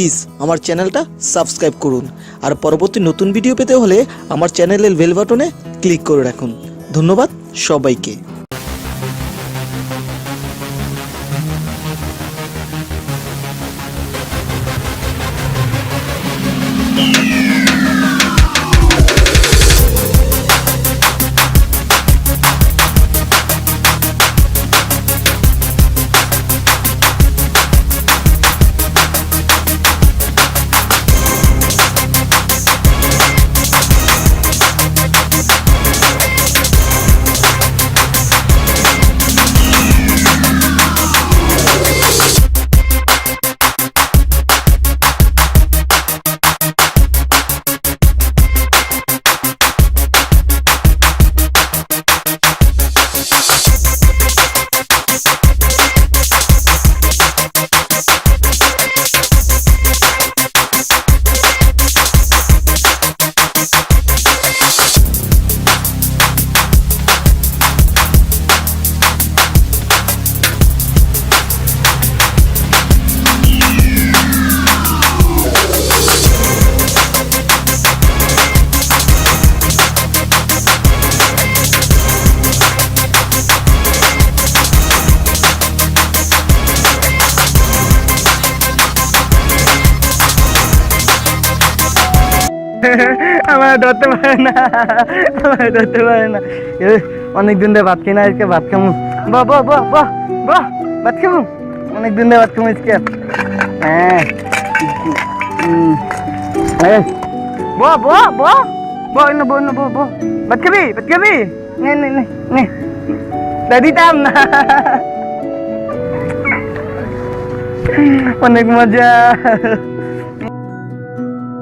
Please আমার চ্যানেলটা subscribe করুন আর পরবর্তী নতুন ভিডিও পেতে হলে আমার চ্যানেলের বেল বাটনে ক্লিক করে রাখুন। ধন্যবাদ সবাইকে। আমার ধরতে পারে না, আমার ধরতে পারে না। অনেকদিন ধরে ভাত কিনা, আজকে ভাত খামু। বাহ বাহ বাহ বাহ বাহ, ভাত খামু। অনেকদিন ধরে ভাত খামু আজকে। হ্যাঁ, বহ বহ বহ বহ না, বহ না, বহ বহ। ভাত খাবি? ভাত খাবি? নে নে নে নে, দিতাম না। অনেক মজা।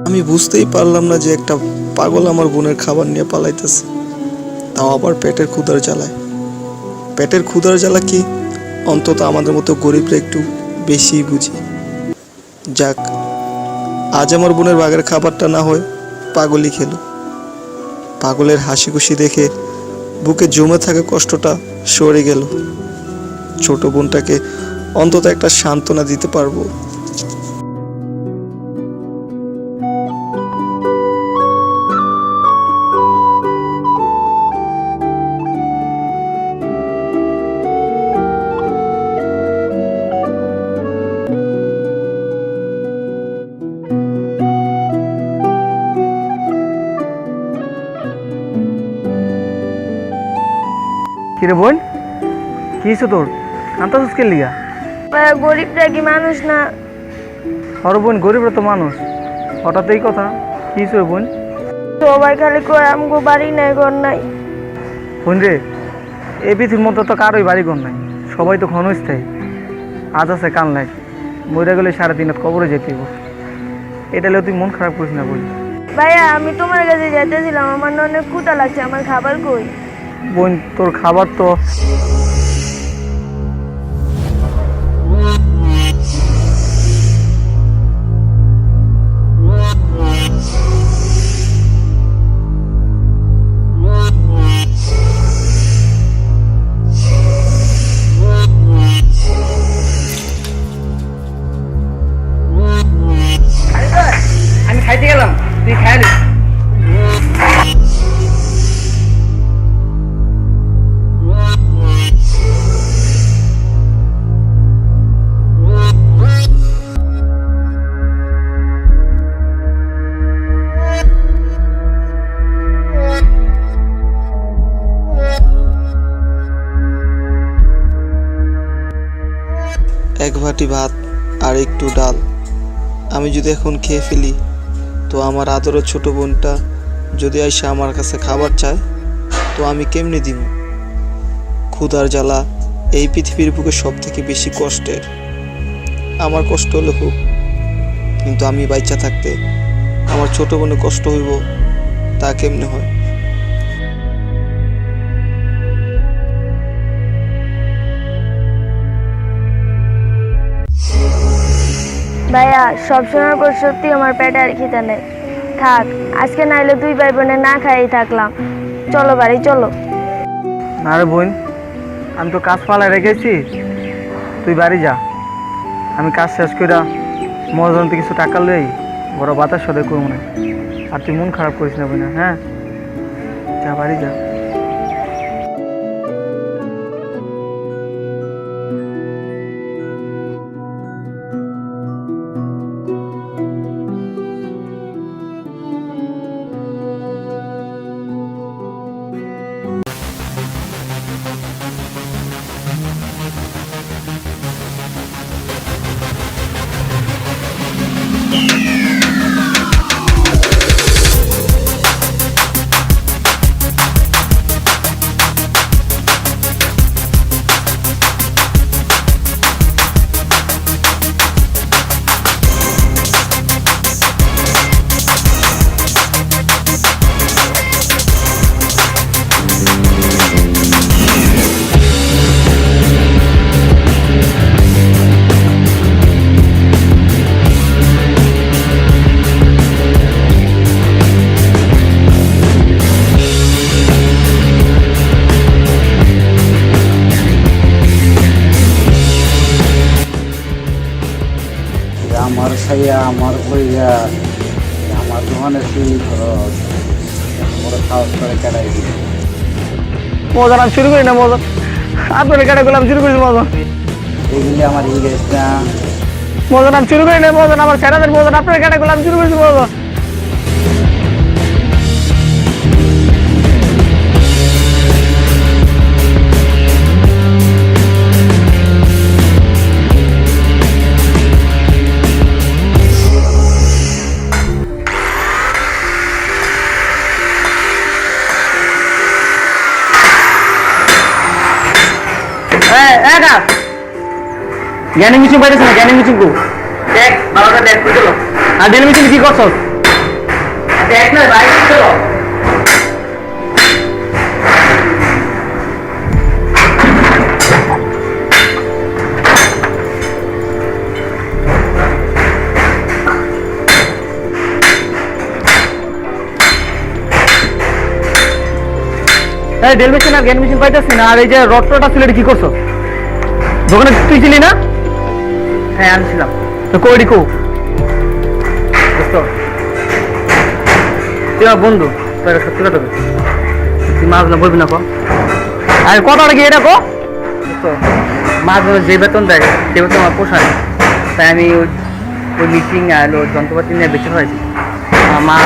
আমি বুঝতেই পারলাম না যে একটা পাগল আমার বোনের খাবার নিয়ে পালাইতেছে, তাও আবার পেটের ক্ষুধার জ্বালায়। পেটের ক্ষুধার জ্বালা কি অন্তত আমাদের মতো গরিবরা একটু বেশিই বুঝি। যাক, আজ আমার বোনের বাঘের খাবারটা না হয় পাগলই খেলো। পাগলের হাসি খুশি দেখে বুকে জমে থাকা কষ্টটা সরে গেল। ছোট বোনটাকে অন্তত একটা সান্ত্বনা দিতে পারবো। কিরে বোন, কি হয়েছে তোর? কান্তাছিস কে লিগা? গরিবরা কি মানুষ না? আর বোন, গরিবরা তো মানুষ। হঠাৎ এই কথা, কি হয়েছে বোন? সবাই খালি কয় আমগো বাড়ি নাই, ঘর নাই। বোন রে, এই পৃথিবীর মধ্যে তো কারোই বাড়ি ঘর নাই, সবাই তো ক্ষণস্থায়ী। আজ আছে কাল নাই, মরে গেলে 3.5 হাত কবরে যেতে হইব। এটা হলে তুই মন খারাপ করিস না বোন। ভাইয়া, আমি তোমার কাছে যাইতেছিলাম, আমার না অনেক ক্ষুধা লাগছে, আমার খাবার কই? বোন, তোর খাবার তো আমি খাইতে গেলাম, তুই খাইলি। এক বাটি ভাত আর একটু ডাল আমি যদি এখন খেয়ে ফেলি, তো আমার আদরের ছোট বোনটা যদি এসে আমার কাছে খাবার চায়, তো আমি কেমনে দিব? ক্ষুধার জ্বালা এই পৃথিবীর বুকে সব থেকে বেশি কষ্টের। আমার কষ্ট হলে হোক, কিন্তু আমি বাচ্চা থাকতে আমার ছোট বোনের কষ্ট হইব, তা কেমনে হয়? ভাইয়া, সবসময় পর সত্যি আমার পেটে আর খিদে নেই। থাক, আজকে নাইলে দুই ভাই বোনে না খাই থাকলাম। চলো বাড়ি চলো। না রে বোন, আমি তো কাজ পালায় রেখেছি, তুই বাড়ি যা। আমি কাজ শেষ করে মহাজনতে কিছু টাকা লই বড় বাতাস সদয় করবো না। আর তুই মন খারাপ করিস না বোনা, হ্যাঁ যা বাড়ি যা। আমার খাইয়া আমার বইয়া আমার দোকানে চুরি খরচ বড় সাহস করে কেটাই দিল। মজান আমি শুরু করি না, মজান আপনার কেটে গেলাম শুরু করেছি। মজান এগুলি আমার ইংরেজ না, মজান আমি শুরু করি না, মজান আমার ছেড়া দেন। মজান আপনার কেটে গেলাম শুরু করেছি। মজান জ্ঞানী মিচিং পাইতেছে না, জ্ঞানী মিচিং দেখ বাবাটা দেখ বুঝলো। আর জ্ঞানী মিচিং কি করছো দেখ না ভাই, চলো এই ডেল মেশিন আর জ্ঞান মেশিন পাইতেছি না। আর এই যে রডটা ছিল এটা কি করছো? দোকানে তুই ছিলি না? হ্যাঁ আমি ছিলাম। তো কই কো তুই আমার বন্ধু, তোর সত্যি কথা তুই মাছ না বলবি না কো। আর কথাটা কি এটা কো, মাছ যে বেতন দেয় সে বেতন আমার পোষায়। তাই আমি ওই মিটিং আর যন্ত্রপাতি নিয়ে বেঁচে হয়েছি। আমার মা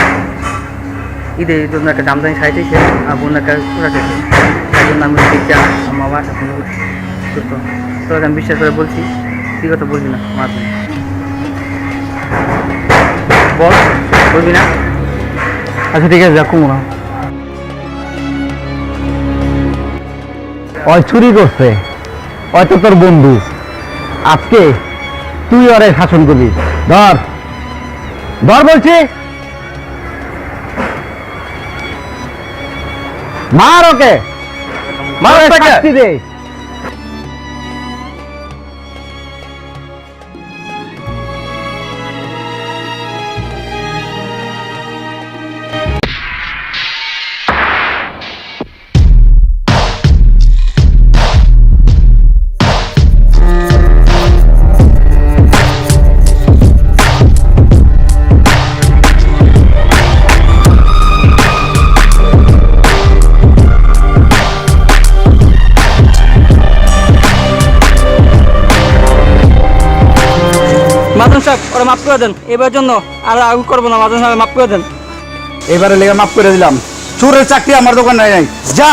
ঈদের জন্য একটা জামদানি শাড়ি চাইছে আর বোন একটা পোশাক চাইছে, তাই জন্য আমি দেখছি আমার বাসা ফোন করছি। তোকে আমি বিশ্বাস করে বলছি, তুই কথা বলবি না মাছ বল, বলবি না? আচ্ছা ঠিক আছে, যা কমো না। ওই চুরি করছে, হয়তো তোর বন্ধু। আজকে তুই ওরে শাসন করবি। ধর ধর বলছি, মার ওকে, মার শাস্তি দে। মাজন সাহেব ওরা মাফ করে দেন, এবার জন্য আর আগে করবো না। মাজন সাহেব মাফ করে দেন। এবারে লেগে মাফ করে দিলাম। চোরের চাকরি আমার দোকান নাই, যা।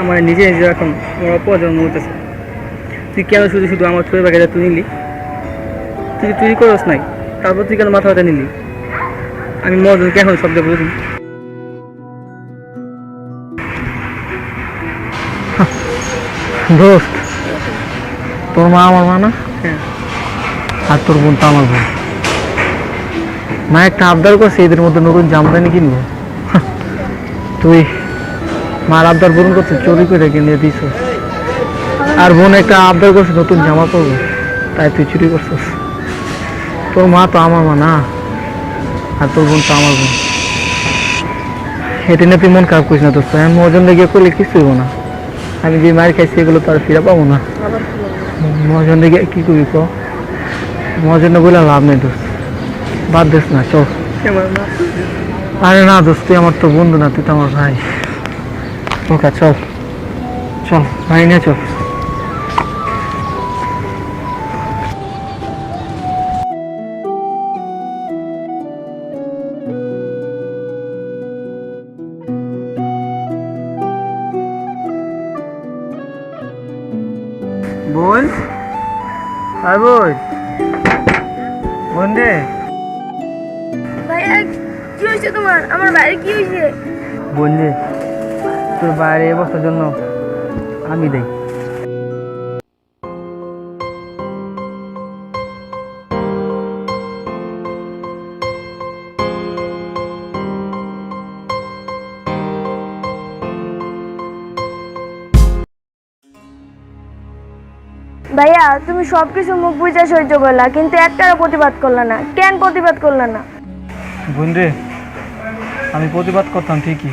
আমার নিজে নিজে এখন আমার অপরাধ মনে হইতেছে। তুই কেন শুধু শুধু আমার ছোট বাগেটা তুই নিলি? তুই চুরি করস নাই, তারপর তুই কেন মাথা ব্যথা নিলি? আমি মজনকে এখন শব্দ বলছি। দোস্ত, তোর মা আমার মা না, আর তোর বোন তো আমার বোন। মা একটা আবদার করছে এদের মধ্যে নতুন জামদানি কিনবো, তুই মার আবদার পূরণ করতে চুরি করে কিনে দিছ। আর বোন একটা আবদার করছে নতুন জামা পরবো, তাই তুই চুরি করছিস। তোর মা তো আমার মা না, আর তোর বোন তো আমার বোন। এটা নিয়ে তুই মন খারাপ করিস না দোস্ত, আমি মজন দিকে করলে কিছুই হবো না। আমি যে মায়ের খাইছি এগুলো তো আর ফিরে পাবো না। মজন দিকে কি করবি ক, মজনে বলে লাভ নেই দোস্ত, বাদ দিস না, চল। আরে না দোস্ত, তুই আমার তো বন্ধু না, তুই তো আমার ভাই। ওকে চল চল, ভাই নিয়ে চল। বোন, আর বোন, বোন রে। ভাইয়া কি হয়েছে তোমার? আমার বাইরে কি হয়েছে? বোন রে, তোর বাইরে বসার জন্য আমি দেই। ভাইয়া তুমি সবকিছু মুখ বুঝে সহ্য করলা, কিন্তু একটারও প্রতিবাদ করলা না। কেন প্রতিবাদ করলা না? বোন রে, আমি প্রতিবাদ করতাম ঠিকই।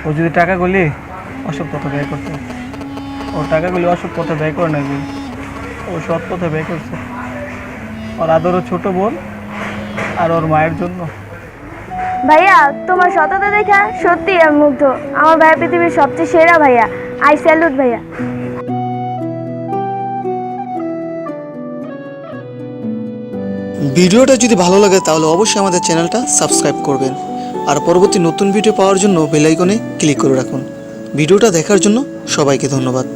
ও যদি টাকাগুলি অসৎ পথে ব্যয় করতো, ও টাকাগুলি অসৎ পথে ব্যয় করে না, ও সৎ পথে ব্যয় করছে ওর আদরও ছোট বোন আর ওর মায়ের জন্য। ভাইয়া তোমার সততা দেখা সত্যি আমি মুগ্ধ। আমার ভাইয়া পৃথিবীর সবচেয়ে সেরা ভাইয়া। আই স্যালুট ভাইয়া। ভিডিওটা যদি ভালো লাগে তাহলে অবশ্যই আমাদের চ্যানেলটা সাবস্ক্রাইব করবেন, আর পরবর্তী নতুন ভিডিও পাওয়ার জন্য বেল আইকনে ক্লিক করে রাখুন। ভিডিওটা দেখার জন্য সবাইকে ধন্যবাদ।